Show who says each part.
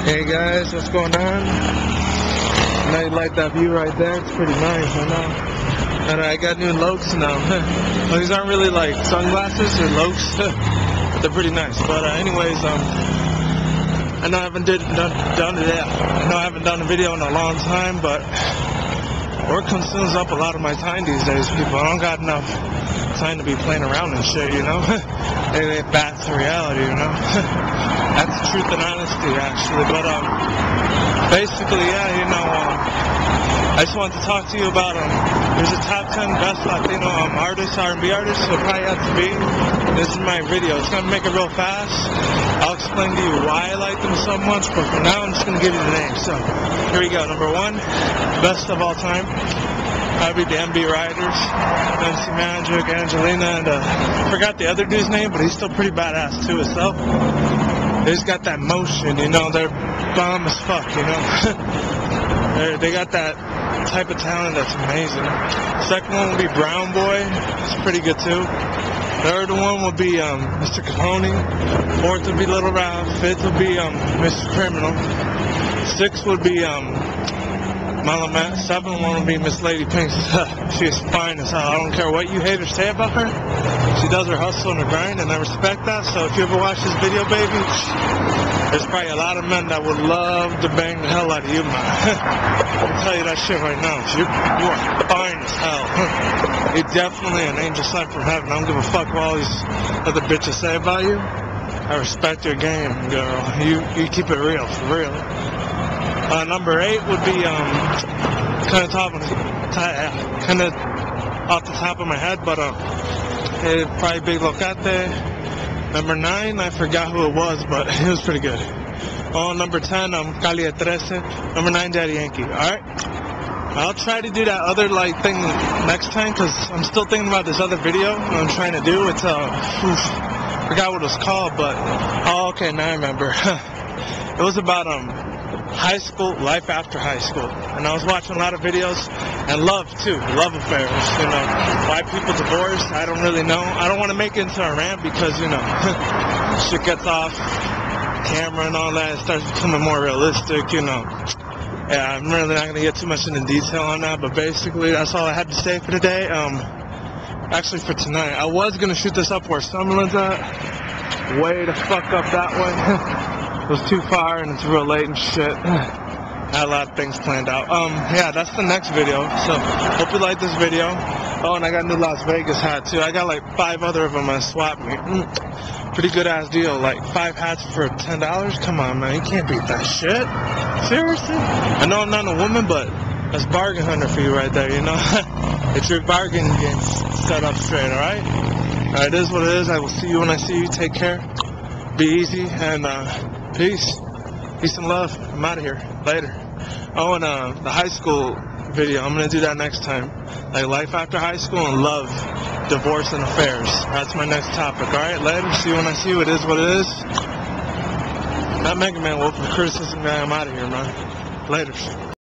Speaker 1: Hey guys, what's going on? Now you like that view right there? It's pretty nice, I know. And I got new Lokes now. Well, these aren't really like sunglasses or Lokes, but they're pretty nice. But anyways, I know I haven't done a video in a long time, but work consumes up a lot of my time these days, people. I don't got enough time to be playing around and shit, you know? That's the reality, you know? That's the truth and honesty, actually. But, basically, yeah, you know, I just wanted to talk to you about, there's a top 10 best Latino artists, R&B artists, so it probably has to be. This is my video. It's going to make it real fast. I'll explain to you why I like them so much, but for now, I'm just going to give you the names. So, here we go. Number 1, best of all time. Probably the MB Riders, MC Magic, Angelina, and I forgot the other dude's name, but he's still pretty badass too himself. They just got that motion, you know, they're bomb as fuck, you know. they got that type of talent that's amazing. Second one would be Brown Boy, it's pretty good too. Third one would be Mr. Capone. Fourth would be Little Ralph. Fifth would be Mr. Criminal. Sixth would be Malamet. Seventh one would be Miss Lady Pink. She's fine as hell. I don't care what you haters say about her. She does her hustle and her grind, and I respect that. So if you ever watch this video, baby, there's probably a lot of men that would love to bang the hell out of you, man. I'll tell you that shit right now. You are fine as hell. You're definitely an angel sent from heaven. I don't give a fuck what all these other bitches say about you. I respect your game, girl. You keep it real, for real. Number 8 would be kind of off the top of my head, but probably Big Locate. Number 9, I forgot who it was, but it was pretty good. Number 10, Calle 13. Number 9, Daddy Yankee. All right, I'll try to do that other thing next time, because I'm still thinking about this other video I'm trying to do. It's forgot what it was called, but okay, now I remember. It was about high school, life after high school, and I was watching a lot of videos, and love affairs, you know, why people divorce, I don't really know. I don't want to make it into a rant because, you know, shit gets off camera and all that, it starts becoming more realistic, you know. Yeah, I'm really not going to get too much into detail on that, but basically that's all I had to say for today. Actually for tonight, I was going to shoot this up where Summerlin's at, way the fuck up that way. It was too far and it's real late and shit. I had a lot of things planned out. Yeah, that's the next video. So, hope you like this video. Oh, and I got a new Las Vegas hat too. I got like 5 other of them at Swap Meet. Pretty good ass deal. Like 5 hats for $10. Come on, man. You can't beat that shit. Seriously? I know I'm not a woman, but that's bargain hunter for you right there, you know? It's your bargain game set up straight, alright? Alright, it is what it is. I will see you when I see you. Take care. Be easy and peace and love. I'm out of here. Later. Oh, and the high school video, I'm going to do that next time. Like life after high school and love, divorce and affairs. That's my next topic. Alright, later. See you when I see you. It is what it is. Not Mega Man Wolf, the criticism guy. I'm out of here, man. Later.